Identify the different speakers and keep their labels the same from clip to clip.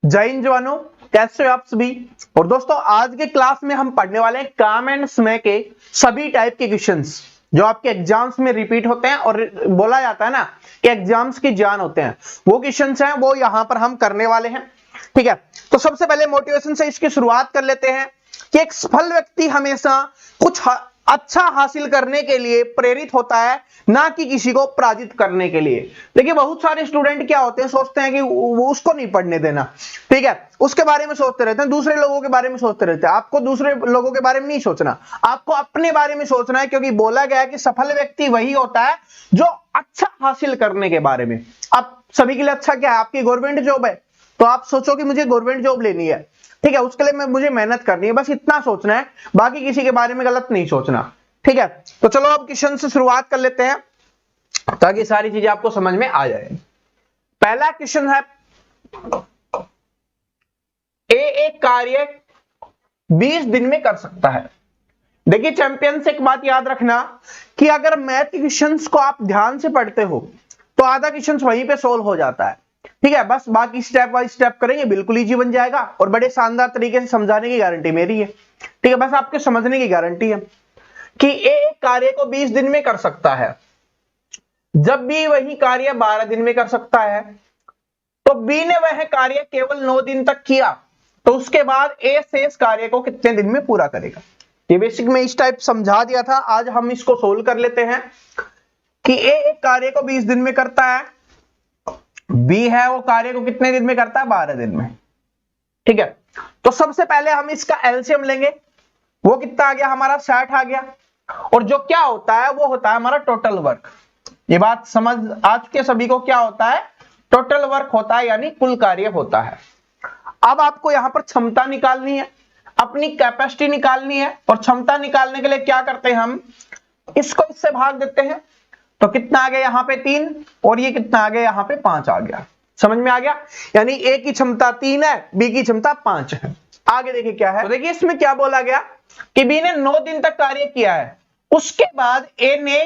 Speaker 1: जय हिंद जवानों, कैसे हो आप सभी। और दोस्तों आज के क्लास में हम पढ़ने वाले हैं काम एंड समय के सभी टाइप के क्वेश्चंस जो आपके एग्जाम्स में रिपीट होते हैं और बोला जाता है ना कि एग्जाम्स की जान होते हैं, वो क्वेश्चंस हैं वो यहां पर हम करने वाले हैं। ठीक है, तो सबसे पहले मोटिवेशन से इसकी शुरुआत कर लेते हैं कि एक सफल व्यक्ति हमेशा कुछ अच्छा हासिल करने के लिए प्रेरित होता है, ना कि किसी को पराजित करने के लिए। देखिए बहुत सारे स्टूडेंट क्या होते हैं, सोचते हैं कि वो उसको नहीं पढ़ने देना, ठीक है, उसके बारे में सोचते रहते हैं, दूसरे लोगों के बारे में सोचते रहते हैं। आपको दूसरे लोगों के बारे में नहीं सोचना, आपको अपने बारे में सोचना है, क्योंकि बोला गया है कि सफल व्यक्ति वही होता है जो अच्छा हासिल करने के बारे में। आप सभी के लिए अच्छा क्या है, आपकी गवर्नमेंट जॉब है, तो आप सोचो कि मुझे गवर्नमेंट जॉब लेनी है, ठीक है, उसके लिए मुझे मेहनत करनी है, बस इतना सोचना है, बाकी किसी के बारे में गलत नहीं सोचना। ठीक है, तो चलो अब क्वेश्चन से शुरुआत कर लेते हैं ताकि सारी चीजें आपको समझ में आ जाए। पहला क्वेश्चन है, एक कार्य 20 दिन में कर सकता है। देखिए चैंपियन से एक बात याद रखना कि अगर मैथ के क्वेश्चंस को आप ध्यान से पढ़ते हो तो आधा क्वेश्चंस वहीं पे सोल्व हो जाता है। ठीक है, बस बाकी स्टेप बाय स्टेप करेंगे, बिल्कुल इजी बन जाएगा और बड़े शानदार तरीके से समझाने की गारंटी मेरी है। ठीक है, बस आपके समझने की गारंटी है कि एक कार्य को 20 दिन में कर सकता है। जब भी वही कार्य 12 दिन में कर सकता है, तो बी ने वह कार्य केवल 9 दिन तक किया, तो उसके बाद ए शेष कार्य को कितने दिन में पूरा करेगा। ये बेसिक में इस टाइप समझा दिया था, आज हम इसको सोल्व कर लेते हैं कि ए एक कार्य को 20 दिन में करता है, बी है वो कार्य को कितने दिन में करता है, 12 दिन में। ठीक है, तो सबसे पहले हम इसका एलसीएम लेंगे, वो कितना आ गया हमारा 60 आ गया, और जो क्या होता है वो होता है हमारा टोटल वर्क। ये बात समझ आज के सभी को, क्या होता है टोटल वर्क होता है, यानी कुल कार्य होता है। अब आपको यहां पर क्षमता निकालनी है, अपनी कैपेसिटी निकालनी है, और क्षमता निकालने के लिए क्या करते हैं हम, इसको इससे भाग देते हैं, तो कितना आ गया यहां पे 3, और ये कितना आ गया यहां पे 5 आ गया। समझ में आ गया, यानी ए की क्षमता 3 है, बी की क्षमता 5 है। आगे देखिए क्या है, तो देखिए इसमें क्या बोला गया कि बी ने 9 दिन तक कार्य किया है, उसके बाद ए ने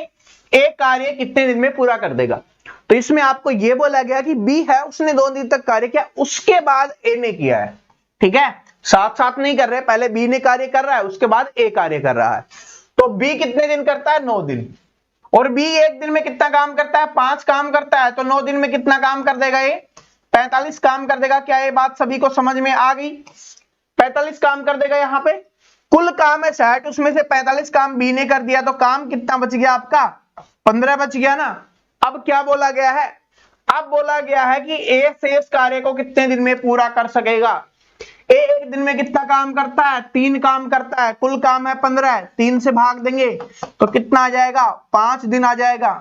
Speaker 1: एक कार्य कितने दिन में पूरा कर देगा। तो इसमें आपको यह बोला गया कि बी है उसने 2 दिन तक कार्य किया, उसके बाद ए ने किया है। ठीक है, साथ साथ नहीं कर रहे, पहले बी ने कार्य कर रहा है उसके बाद ए कार्य कर रहा है। तो बी कितने दिन करता है, 9 दिन, और बी एक दिन में कितना काम करता है, 5 काम करता है, तो 9 दिन में कितना काम कर देगा, ये 45 काम कर देगा। क्या ये बात सभी को समझ में आ गई, 45 काम कर देगा। यहां पे कुल काम है 60, उसमें से 45 काम बी ने कर दिया, तो काम कितना बच गया आपका, 15 बच गया ना। अब क्या बोला गया है, अब बोला गया है कि ए शेष कार्य को कितने दिन में पूरा कर सकेगा। ए एक दिन में कितना काम करता है, 3 काम करता है, कुल काम है 15, 3 से भाग देंगे तो कितना आ जाएगा, 5 दिन आ जाएगा।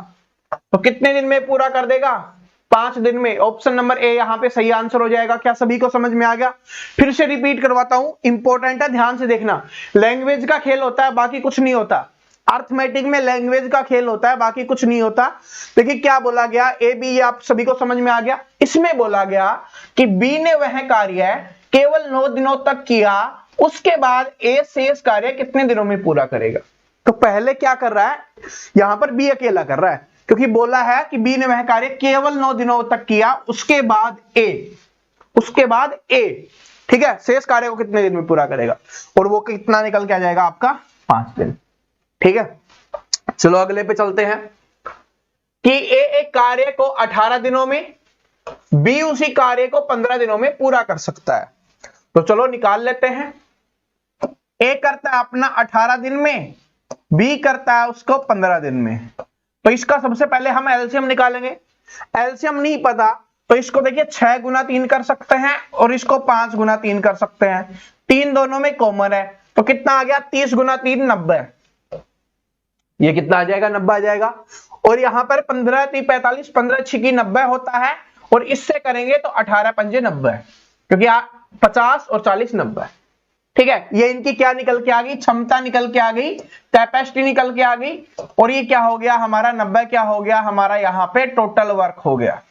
Speaker 1: तो कितने दिन में पूरा कर देगा, 5 दिन में। ऑप्शन नंबर ए यहां पे सही आंसर हो जाएगा। क्या सभी को समझ में आ गया, फिर से रिपीट करवाता हूं, इंपॉर्टेंट है, ध्यान से देखना। लैंग्वेज का खेल होता है, बाकी कुछ नहीं होता। अर्थमेटिक में लैंग्वेज का खेल होता है, बाकी कुछ नहीं होता। देखिए क्या बोला गया, ए बी, ये आप सभी को समझ में आ गया। इसमें बोला गया कि बी ने वह कार्य केवल 9 दिनों तक किया, उसके बाद ए शेष कार्य कितने दिनों में पूरा करेगा। तो पहले क्या कर रहा है, यहां पर बी अकेला कर रहा है, क्योंकि बोला है कि बी ने वह कार्य केवल 9 दिनों तक किया, उसके बाद ए, उसके बाद ए, ठीक है, शेष कार्य को कितने दिन में पूरा करेगा, और वो कितना निकल के आ जाएगा आपका, 5 दिन। ठीक है, चलो अगले पे चलते हैं कि ए एक कार्य को 18 दिनों में, बी उसी कार्य को 15 दिनों में पूरा कर सकता है। तो चलो निकाल लेते हैं, ए करता है अपना 18 दिन में, बी करता है उसको 15 दिन में। तो इसका सबसे पहले हम एलसीएम निकालेंगे। एलसीएम नहीं पता तो इसको देखिए 6 गुना 3 कर सकते हैं, और इसको 5 गुना 3 कर सकते हैं। 3 दोनों में कॉमन है, तो कितना आ गया, 30 गुना 3 90, ये कितना आ जाएगा, 90 आ जाएगा। और यहां पर 15 3 45, 15 6 की 90 होता है, और इससे करेंगे तो 18 पंजे 90, क्योंकि 50 और 40 90। ठीक है, ये इनकी क्या निकल के आ गई, क्षमता निकल के आ गई, कैपेसिटी निकल के आ गई, और ये क्या हो गया हमारा 90, क्या हो गया हमारा यहां पे टोटल वर्क हो गया।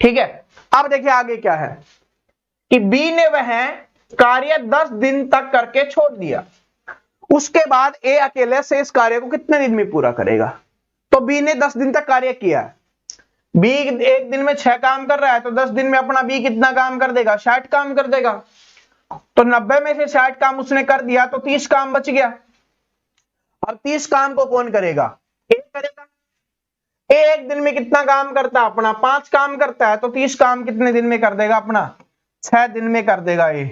Speaker 1: ठीक है, अब देखिए आगे क्या है कि बी ने वह कार्य 10 दिन तक करके छोड़ दिया, उसके बाद ए अकेले से इस कार्य को कितने दिन में पूरा करेगा। तो बी ने 10 दिन तक कार्य किया, बी एक दिन में 6 काम कर रहा है, तो 10 दिन में अपना बी कितना काम कर देगा? 60 काम कर देगा। तो 90 में से 60 काम उसने कर दिया, तो 30 काम बच गया। अब 30 काम को कौन करेगा? ए करेगा। ए एक दिन में कितना काम करता है? अपना 5 काम करता है, तो 30 काम कितने दिन में कर देगा? अपना 6 दिन में कर देगा ए।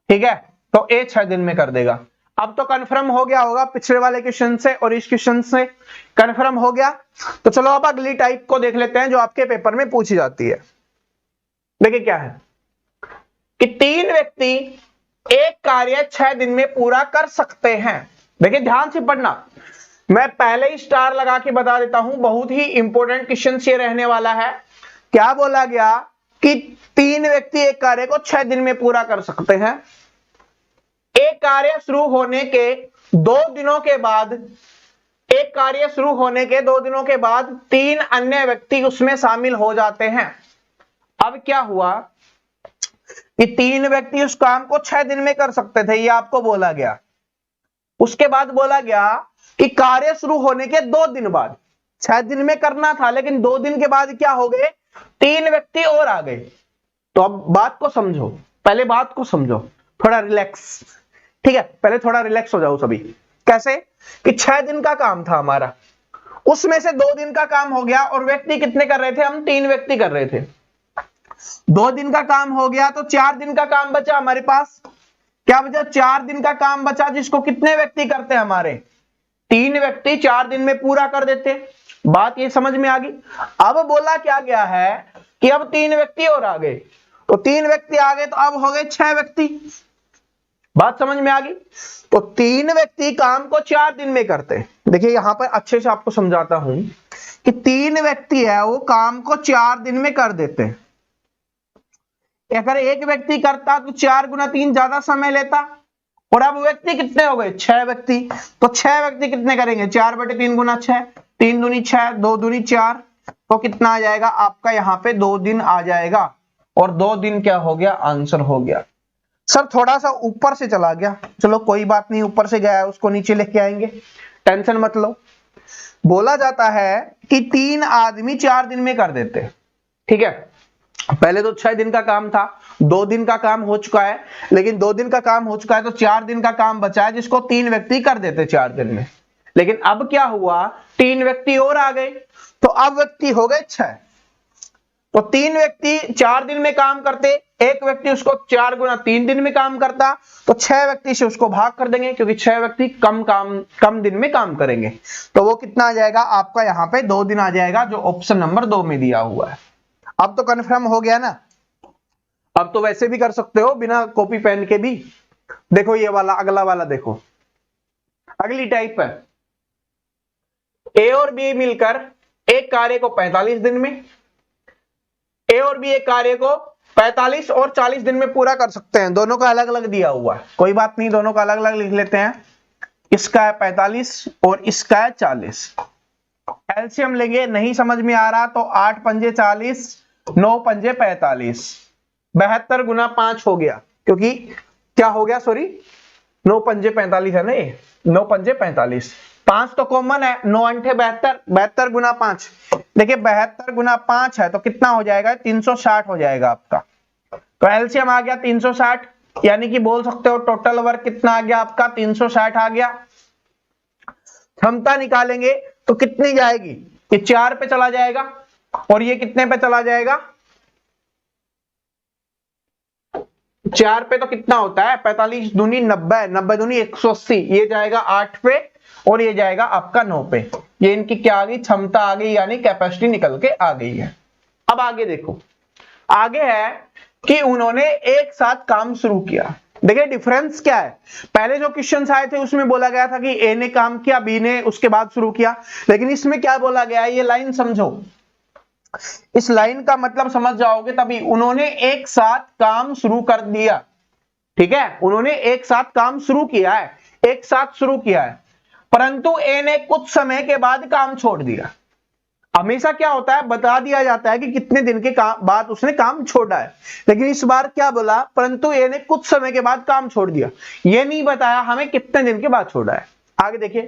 Speaker 1: ठीक है, तो ए 6 दिन में कर देगा। अब तो कंफर्म हो गया होगा पिछले वाले क्वेश्चन से और इस क्वेश्चन से कंफर्म हो गया। तो चलो अब अगली टाइप को देख लेते हैं जो आपके पेपर में पूछी जाती है। देखिए क्या है कि 3 व्यक्ति एक कार्य 6 दिन में पूरा कर सकते हैं। देखिए ध्यान से पढ़ना, मैं पहले ही स्टार लगा के बता देता हूं, बहुत ही इंपॉर्टेंट क्वेश्चन ये रहने वाला है। क्या बोला गया कि 3 व्यक्ति एक कार्य को 6 दिन में पूरा कर सकते हैं। एक कार्य शुरू होने के 2 दिनों के बाद, एक कार्य शुरू होने के 2 दिनों के बाद 3 अन्य व्यक्ति उसमें शामिल हो जाते हैं। अब क्या हुआ कि 3 व्यक्ति उस काम को 6 दिन में कर सकते थे, ये आपको बोला गया। उसके बाद बोला गया कि कार्य शुरू होने के 2 दिन बाद, 6 दिन में करना था लेकिन 2 दिन के बाद क्या हो गए? 3 व्यक्ति और आ गए। तो अब बात को समझो, पहले बात को समझो, थोड़ा रिलैक्स। ठीक है, पहले थोड़ा रिलैक्स हो जाओ सभी। कैसे कि 6 दिन का काम था हमारा, उसमें से 2 दिन का काम हो गया और व्यक्ति कितने कर रहे थे? हम 3 व्यक्ति कर रहे थे। 2 दिन का काम हो गया तो 4 दिन का काम बचा हमारे पास। क्या बचा? 4 दिन का काम बचा, जिसको कितने व्यक्ति करते हैं? हमारे 3 व्यक्ति 4 दिन में पूरा कर देते। बात ये समझ में आ गई। अब बोला क्या गया है कि अब 3 व्यक्ति और आ गए, तो 3 व्यक्ति आ गए तो अब हो गए 6 व्यक्ति। बात समझ में आ गई। तो 3 व्यक्ति काम को 4 दिन में करते। देखिए यहां पर अच्छे से आपको समझाता हूं कि 3 व्यक्ति है वो काम को 4 दिन में कर देते हैं। अगर एक व्यक्ति करता तो 4 गुना 3 ज्यादा समय लेता, और अब व्यक्ति कितने हो गए? 6 व्यक्ति। तो 6 व्यक्ति कितने करेंगे? 4/3 गुना 6, 3 दूनी 6, 2 दूनी 4, तो कितना आ जाएगा आपका? यहाँ पे 2 दिन आ जाएगा। और 2 दिन क्या हो गया? आंसर हो गया। सर थोड़ा सा ऊपर से चला गया, चलो कोई बात नहीं, ऊपर से गया है उसको नीचे लेके आएंगे, टेंशन मत लो। बोला जाता है कि 3 आदमी 4 दिन में कर देते। ठीक है, पहले तो 6 दिन का काम था, 2 दिन का काम हो चुका है, लेकिन 2 दिन का काम हो चुका है तो 4 दिन का काम बचा है, जिसको 3 व्यक्ति कर देते 4 दिन में। लेकिन अब क्या हुआ? 3 व्यक्ति और आ गए, तो अब व्यक्ति हो गए 6। तो 3 व्यक्ति 4 दिन में काम करते, एक व्यक्ति उसको 4 गुना 3 दिन में काम करता, तो 6 व्यक्ति से उसको भाग कर देंगे, क्योंकि 6 व्यक्ति कम दिन में काम करेंगे। तो वो कितना आ जाएगा आपका? यहाँ पे 2 दिन आ जाएगा, जो ऑप्शन नंबर 2 में दिया हुआ है। अब तो कंफर्म हो गया ना? अब तो वैसे भी कर सकते हो बिना कॉपी पेन के भी। देखो ये वाला, अगला वाला देखो, अगली टाइप है। ए और बी मिलकर एक कार्य को 45 दिन में, ए और बी एक कार्य को 45 और 40 दिन में पूरा कर सकते हैं। दोनों का अलग अलग दिया हुआ है, कोई बात नहीं, दोनों का अलग अलग लिख लेते हैं। इसका है 45 और इसका है 40। एलसीएम लेंगे, नहीं समझ में आ रहा तो 8 पंजे 40, 9 पंजे 45, 72 गुना 5 हो गया, क्योंकि क्या हो गया? सॉरी, 9 पंजे 45 है ना, ये 9 पंजे 45, 5 तो कॉमन है, 9 अंठे 72, 72 गुना 5। देखिए 72 गुना 5 है तो कितना हो जाएगा? 360 हो जाएगा आपका। तो एलसीएम आ गया 360, यानी कि बोल सकते हो टोटल वर्क कितना आ गया आपका? 360 आ गया। क्षमता निकालेंगे तो कितनी जाएगी? ये 4 पे चला जाएगा और ये कितने पे चला जाएगा? 4 पे तो कितना होता है? 45 दूनी 90, 90 दूनी 180, ये जाएगा 8 पे और ये जाएगा आपका 9 पे। ये इनकी क्या आ गई? क्षमता आ गई, यानी कैपेसिटी निकल के आ गई है। अब आगे देखो, आगे है कि उन्होंने एक साथ काम शुरू किया। देखिए डिफरेंस क्या है? पहले जो क्वेश्चंस आए थे उसमें बोला गया था कि ए ने काम किया, बी ने उसके बाद शुरू किया, लेकिन इसमें क्या बोला गया है? ये लाइन समझो, इस लाइन का मतलब समझ जाओगे तभी। उन्होंने एक साथ काम शुरू कर दिया। ठीक है, उन्होंने एक साथ काम शुरू किया है, एक साथ शुरू किया है, परंतु ए ने कुछ समय के बाद काम छोड़ दिया। हमेशा क्या होता है? बता दिया जाता है कि कितने दिन के बाद उसने काम छोड़ा है, लेकिन इस बार क्या बोला? परंतु ए ने कुछ समय के बाद काम छोड़ दिया। ये नहीं बताया हमें कितने दिन के बाद छोड़ा है। आगे देखिए,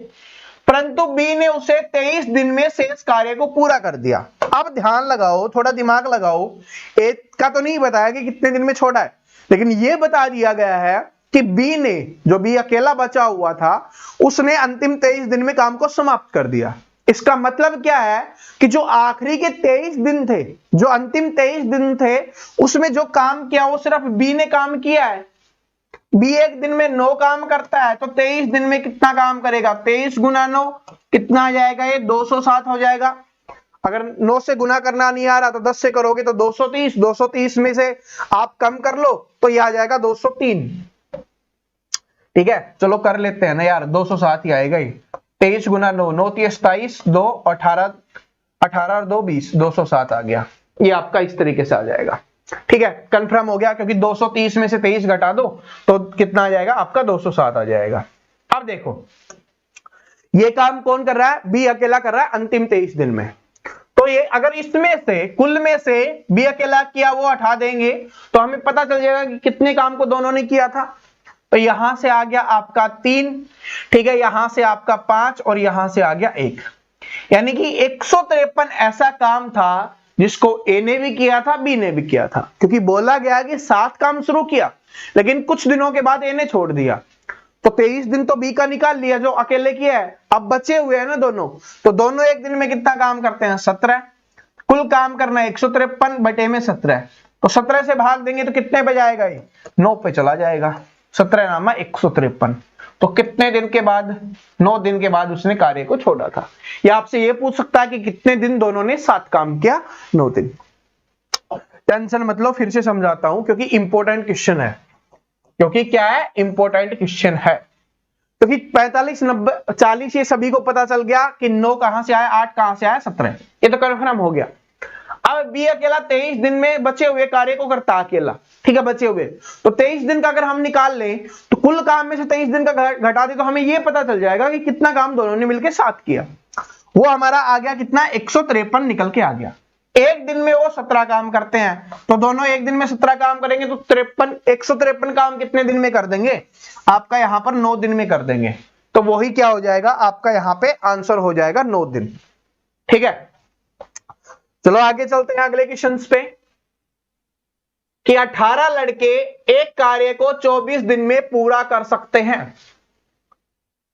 Speaker 1: परंतु बी ने उसे 23 दिन में शेष कार्य को पूरा कर दिया। अब ध्यान लगाओ, थोड़ा दिमाग लगाओ, ए का तो नहीं बताया कि कितने दिन में छोड़ा है, लेकिन यह बता दिया गया है कि बी ने, जो बी अकेला बचा हुआ था, उसने अंतिम 23 दिन में काम को समाप्त कर दिया। इसका मतलब क्या है कि जो आखिरी के 23 दिन थे, जो अंतिम 23 दिन थे, उसमें जो काम किया वो सिर्फ बी ने काम किया है। बी एक दिन में 9 काम करता है, तो 23 दिन में कितना काम करेगा? 23 गुना 9 कितना आ जाएगा? ये 207 हो जाएगा। अगर 9 से गुना करना नहीं आ रहा तो 10 से करोगे तो 230, 230 में से आप कम कर लो तो ये आ जाएगा 203। ठीक है, चलो कर लेते हैं ना यार, 207 ही आएगा ही। 23 गुना 9, 9 3 27, 2 18, 18 और 2 20, 207 आ गया। ये आपका इस तरीके से आ जाएगा। ठीक है, कंफर्म हो गया, क्योंकि 230 में से 23 घटा दो तो कितना आ जाएगा? आपका 207 आ जाएगा। अब देखो, ये काम कौन कर रहा है? बी अकेला कर रहा है अंतिम 23 दिन में। तो ये अगर इसमें से, कुल में से बी अकेला किया वो हटा देंगे तो हमें पता चल जाएगा कि कितने काम को दोनों ने किया था। तो यहां से आ गया आपका 3, ठीक है, यहां से आपका 5 और यहां से आ गया 1, यानी कि 153 ऐसा काम था जिसको ए ने भी किया था, बी ने भी किया था। क्योंकि बोला गया कि 7 काम शुरू किया, लेकिन कुछ दिनों के बाद ए ने छोड़ दिया, तो 23 दिन तो बी का निकाल लिया जो अकेले किया है। अब बचे हुए हैं ना दोनों, तो दोनों एक दिन में कितना काम करते हैं? 17। कुल काम करना है 153 बटे में 17, तो 17 से भाग देंगे तो कितने पे जाएगा? ये 9 पे चला जाएगा। 17 नामा 153। तो कितने दिन के बाद? 9 दिन के बाद उसने कार्य को छोड़ा था। या आपसे ये पूछ सकता है कि कितने दिन दोनों ने 7 काम किया? 9 दिन। टेंशन मत लो, फिर से समझाता हूं, क्योंकि इंपॉर्टेंट क्वेश्चन है। क्योंकि क्या है? इंपॉर्टेंट क्वेश्चन है। क्योंकि 45 90 40 ये सभी को पता चल गया कि 9 कहां से आया, 8 कहां से आया, 17, ये तो कंफर्म हो गया। अब बी अकेला 23 दिन में बचे हुए कार्य को करता अकेला, ठीक है, बचे हुए। तो 23 दिन का अगर हम निकाल लें तो कुल काम में से 23 दिन का घटा दे तो हमें यह पता चल जाएगा कि कितना काम दोनों ने मिलकर 7 किया। वो हमारा आ गया कितना? 153 निकल के आ गया। एक दिन में वो 17 काम करते हैं, तो दोनों एक दिन में 17 काम करेंगे तो 153 काम कितने दिन में कर देंगे? आपका यहां पर 9 दिन में कर देंगे। तो वही क्या हो जाएगा? आपका यहां पे आंसर हो जाएगा 9 दिन। ठीक है, चलो आगे चलते हैं अगले क्वेश्चन पे कि 18 लड़के एक कार्य को 24 दिन में पूरा कर सकते हैं।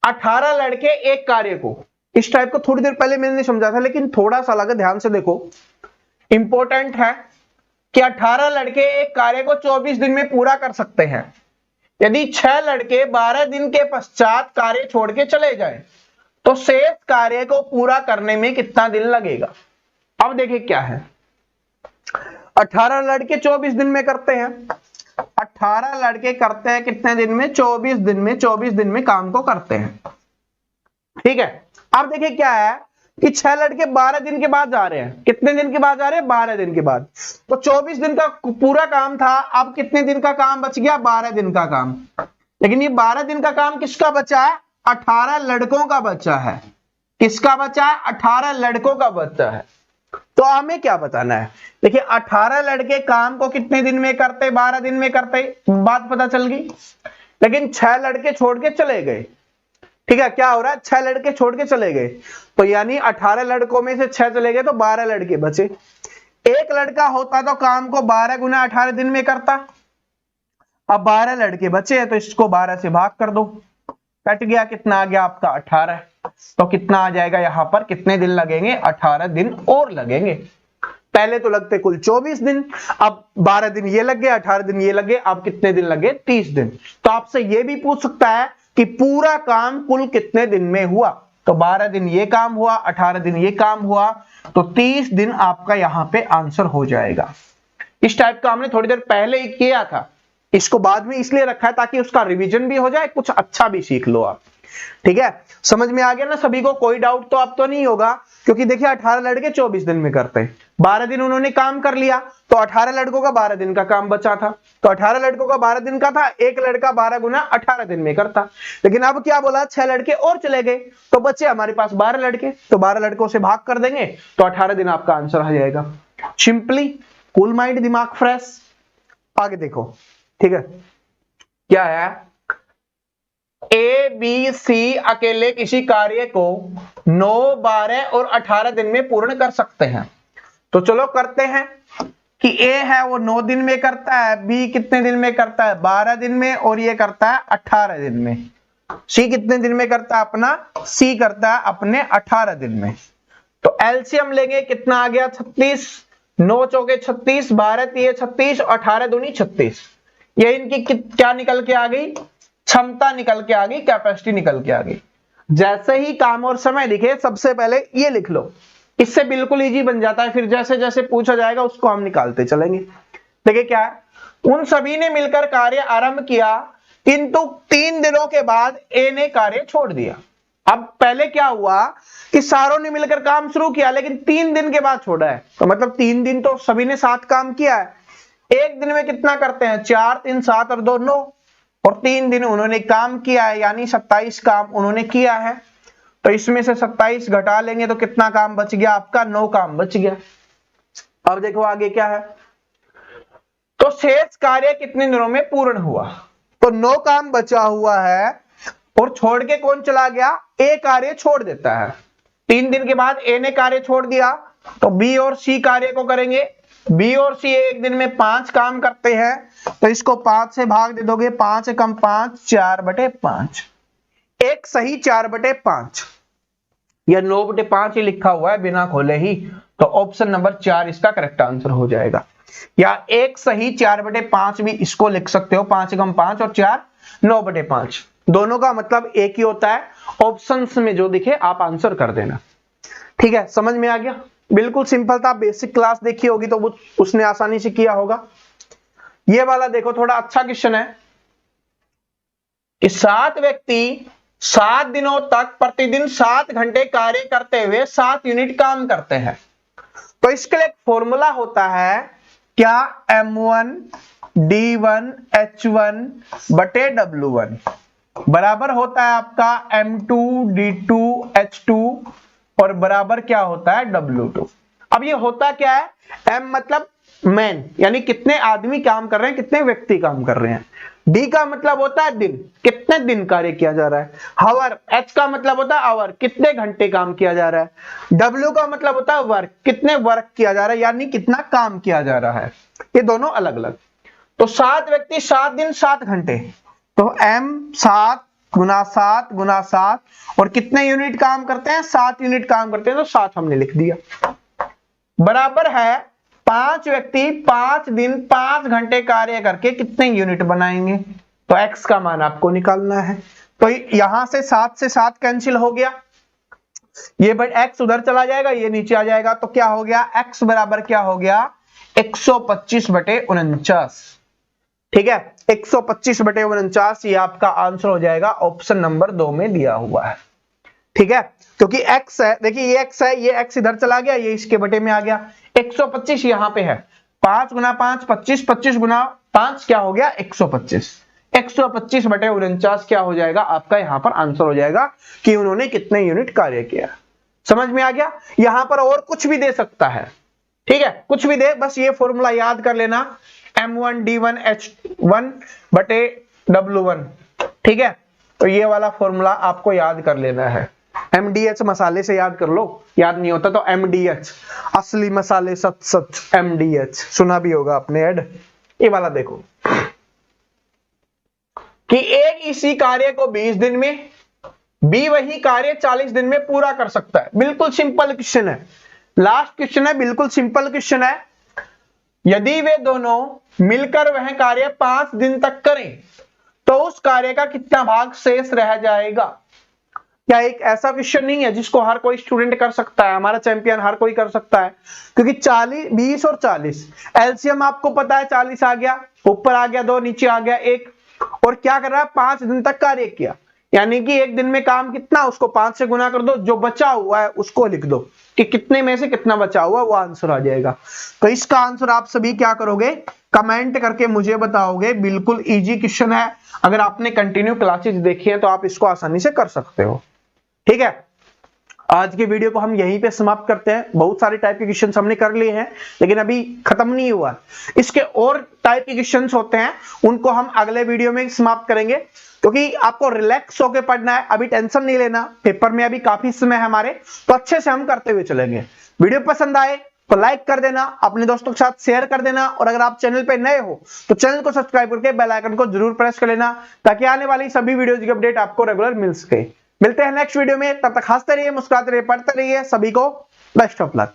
Speaker 1: 18 लड़के एक कार्य को, इस टाइप को थोड़ी देर पहले मैंने समझा था, लेकिन थोड़ा सा लगा, ध्यान से देखो, इंपॉर्टेंट है कि 18 लड़के एक कार्य को 24 दिन में पूरा कर सकते हैं। यदि 6 लड़के 12 दिन के पश्चात कार्य छोड़ के चले जाएं, तो शेष कार्य को पूरा करने में कितना दिन लगेगा? अब देखिए क्या है, 18 लड़के 24 दिन में करते हैं। 18 लड़के करते हैं कितने दिन में? 24 दिन में। 24 दिन में काम को करते हैं। ठीक है, अब देखिए क्या है कि 6 लड़के 12 दिन के बाद जा रहे हैं। कितने दिन के बाद जा रहे हैं? 12 दिन के बाद। तो 24 दिन का पूरा काम था, अब कितने दिन का काम बच गया? 12 दिन का काम। लेकिन ये 12 दिन का काम किसका बचा है? 18 लड़कों का बचा है। किसका बचा है? 18 लड़कों का बचा है। तो हमें क्या बताना है? देखिए 18 लड़के काम को कितने दिन में करते? 12 दिन में करते, बात पता चल गई। लेकिन 6 लड़के छोड़ के चले गए। ठीक है, क्या हो रहा है? 6 लड़के छोड़ के चले गए, तो यानी 18 लड़कों में से 6 चले गए तो 12 लड़के बचे। एक लड़का होता तो काम को 12 गुना 18 दिन में करता। अब 12 लड़के बचे हैं तो इसको 12 से भाग कर दो, कट गया, कितना आ गया आपका? 18। तो कितना आ जाएगा यहां पर? कितने दिन लगेंगे? 18 दिन और लगेंगे। पहले तो लगते कुल 24 दिन, अब 12 दिन ये लग गए, 18 दिन ये लगे, अब कितने दिन लगे? 30 दिन। तो आपसे ये भी पूछ सकता है कि पूरा काम कुल कितने दिन में हुआ? तो 12 दिन ये काम हुआ, 18 दिन ये काम हुआ, तो 30 दिन आपका यहां पे आंसर हो जाएगा। इस टाइप का हमने थोड़ी देर पहले ही किया था, इसको बाद में इसलिए रखा है ताकि उसका रिवीजन भी हो जाए, कुछ अच्छा भी सीख लो आप। ठीक है, समझ में आ गया ना सभी को? कोई डाउट तो अब तो नहीं होगा, क्योंकि देखिए 18 लड़के 24 दिन में करते हैं, 12 दिन उन्होंने काम कर लिया, तो 18 लड़कों का 12 दिन का काम बचा था। तो 18 लड़कों का 12 दिन का था, एक लड़का 12 गुना 18 दिन में करता। लेकिन अब क्या बोला? 6 लड़के और चले गए, तो बचे हमारे पास 12 लड़के, तो 12 लड़कों से भाग कर देंगे तो 18 दिन आपका आंसर आ जाएगा। सिंपली, कूल माइंड, दिमाग फ्रेश। आगे देखो, ठीक है, क्या है? ए बी सी अकेले किसी कार्य को 9, 12 और 18 दिन में पूर्ण कर सकते हैं। तो चलो करते हैं कि ए है वो 9 दिन में करता है, बी कितने दिन में करता है 12 दिन में, और ये करता है 18 दिन में। सी कितने दिन में करता है अपना, सी करता है अपने 18 दिन में। तो एलसीएम लेंगे, कितना आ गया 36, 9 चौके 36, 12 तिये 36, 18 दूनी 36। ये इनकी क्या निकल के आ गई, क्षमता निकल के आ गई, कैपेसिटी निकल के आ गई। जैसे ही काम और समय दिखे सबसे पहले ये लिख लो, इससे बिल्कुल इजी बन जाता है, फिर जैसे जैसे पूछा जाएगा उसको हम निकालते चलेंगे। देखिए क्या है, उन सभी ने मिलकर कार्य आरंभ किया, किंतु 3 दिनों के बाद ए ने कार्य छोड़ दिया। अब पहले क्या हुआ कि सारों ने मिलकर काम शुरू किया, लेकिन 3 दिन के बाद छोड़ा है, तो मतलब 3 दिन तो सभी ने साथ काम किया है। एक दिन में कितना करते हैं, 4, 3, 7 और 2, 9, और 3 दिन उन्होंने काम किया है, यानी 27 काम उन्होंने किया है। तो इसमें से 27 घटा लेंगे तो कितना काम बच गया आपका, 9 काम बच गया। अब देखो आगे क्या है, तो शेष कार्य कितने दिनों में पूर्ण हुआ, तो 9 काम बचा हुआ है, और छोड़ के कौन चला गया, ए कार्य छोड़ देता है। 3 दिन के बाद ए ने कार्य छोड़ दिया, तो बी और सी कार्य को करेंगे। बी और सी एक दिन में 5 काम करते हैं, तो इसको 5 से भाग दे दोगे, 5 कम 5, 4/5। एक सही 4/5 या 9/5 ही लिखा हुआ है बिना खोले ही, तो ऑप्शन नंबर 4 इसका करेक्ट आंसर हो जाएगा। या एक सही 4/5 भी इसको लिख सकते हो, 5 कम 5 और 4 9/5, दोनों का मतलब एक ही होता है। ऑप्शंस में जो दिखे आप आंसर कर देना, ठीक है। समझ में आ गया, बिल्कुल सिंपल था। बेसिक क्लास देखी होगी तो उसने आसानी से किया होगा। ये वाला देखो थोड़ा अच्छा क्वेश्चन है कि 7 व्यक्ति 7 दिनों तक प्रतिदिन 7 घंटे कार्य करते हुए 7 यूनिट काम करते हैं। तो इसके लिए एक फॉर्मूला होता है क्या, M1 D1 H1 बटे W1 बराबर होता है आपका M2 D2 H2 और बराबर क्या होता है W2। अब ये होता क्या है, M मतलब मैन यानी कितने आदमी काम कर रहे हैं, कितने व्यक्ति काम कर रहे हैं। D का मतलब होता है दिन, कितने दिन कार्य किया जा रहा है। हावर, H का मतलब होता है आवर, कितने घंटे काम किया जा रहा है। W का मतलब होता है वर्क, कितने वर्क किया जा रहा है यानी कितना काम किया जा रहा है। ये दोनों अलग अलग। तो 7 व्यक्ति 7 दिन 7 घंटे, तो M 7 गुना 7 गुना 7, और कितने यूनिट काम करते हैं, 7 यूनिट काम करते हैं, तो 7 हमने लिख दिया। बराबर है 5 व्यक्ति 5 दिन 5 घंटे कार्य करके कितने यूनिट बनाएंगे, तो x का मान आपको निकालना है। तो यहां से 7 से 7 कैंसिल हो गया, ये बट x उधर चला जाएगा, ये नीचे आ जाएगा, तो क्या हो गया, x बराबर क्या हो गया 125/49। ठीक है, 125/49 ये आपका आंसर हो जाएगा, ऑप्शन नंबर 2 में दिया हुआ है। ठीक है, क्योंकि x है, देखिए ये x है, ये x इधर चला गया, ये इसके बटे में आ गया। 125 यहां पे है, 5 गुना 5 25, 25 गुना 5 क्या हो गया 125। 125/49 क्या हो जाएगा आपका, यहां पर आंसर हो जाएगा कि उन्होंने कितने यूनिट कार्य किया। समझ में आ गया। यहां पर और कुछ भी दे सकता है, ठीक है, कुछ भी दे, बस ये फॉर्मूला याद कर लेना, M1 D1 H1 बटे W1। ठीक है, तो ये वाला फॉर्मूला आपको याद कर लेना है। MDH मसाले से याद कर लो, याद नहीं होता तो MDH असली मसाले सच सच MDH सुना भी होगा आपने ऐड। ये वाला देखो कि एक इसी कार्य को 20 दिन में, B वही कार्य 40 दिन में पूरा कर सकता है। बिल्कुल सिंपल क्वेश्चन है, लास्ट क्वेश्चन है, बिल्कुल सिंपल क्वेश्चन है। यदि वे दोनों मिलकर वह कार्य 5 दिन तक करें तो उस कार्य का कितना भाग शेष रह जाएगा। क्या एक ऐसा क्वेश्चन नहीं है जिसको हर कोई स्टूडेंट कर सकता है, हमारा चैंपियन हर कोई कर सकता है, क्योंकि 40 20 और 40 एलसीएम आपको पता है, 40 आ गया, ऊपर आ गया 2, नीचे आ गया 1, और क्या कर रहा है 5 दिन तक कार्य किया, यानी कि एक दिन में काम कितना, उसको 5 से गुना कर दो, जो बचा हुआ है उसको लिख दो कि कितने में से कितना बचा हुआ, वो आंसर आ जाएगा। तो इसका आंसर आप सभी क्या करोगे, कमेंट करके मुझे बताओगे। बिल्कुल इजी क्वेश्चन है, अगर आपने कंटिन्यू क्लासेस देखी है तो आप इसको आसानी से कर सकते हो। ठीक है, आज के वीडियो को हम यहीं पे समाप्त करते हैं। बहुत सारे टाइप के क्वेश्चन हमने कर लिए हैं, लेकिन अभी खत्म नहीं हुआ। इसके और टाइप के क्वेश्चन होते हैं, उनको हम अगले वीडियो में समाप्त करेंगे, क्योंकि आपको रिलैक्स होकर पढ़ना है। अभी टेंशन नहीं लेना, पेपर में अभी काफी समय है हमारे, तो अच्छे से हम करते हुए चलेंगे। वीडियो पसंद आए तो लाइक कर देना, अपने दोस्तों के साथ शेयर कर देना, और अगर आप चैनल पे नए हो तो चैनल को सब्सक्राइब करके बेल आइकन को जरूर प्रेस कर लेना, ताकि आने वाली सभी वीडियोज की अपडेट आपको रेगुलर मिल सके। मिलते हैं नेक्स्ट वीडियो में, तब तक हंसते रहिए, मुस्कुराते रहिए, पढ़ते रहिए। सभी को बेस्ट ऑफ लक।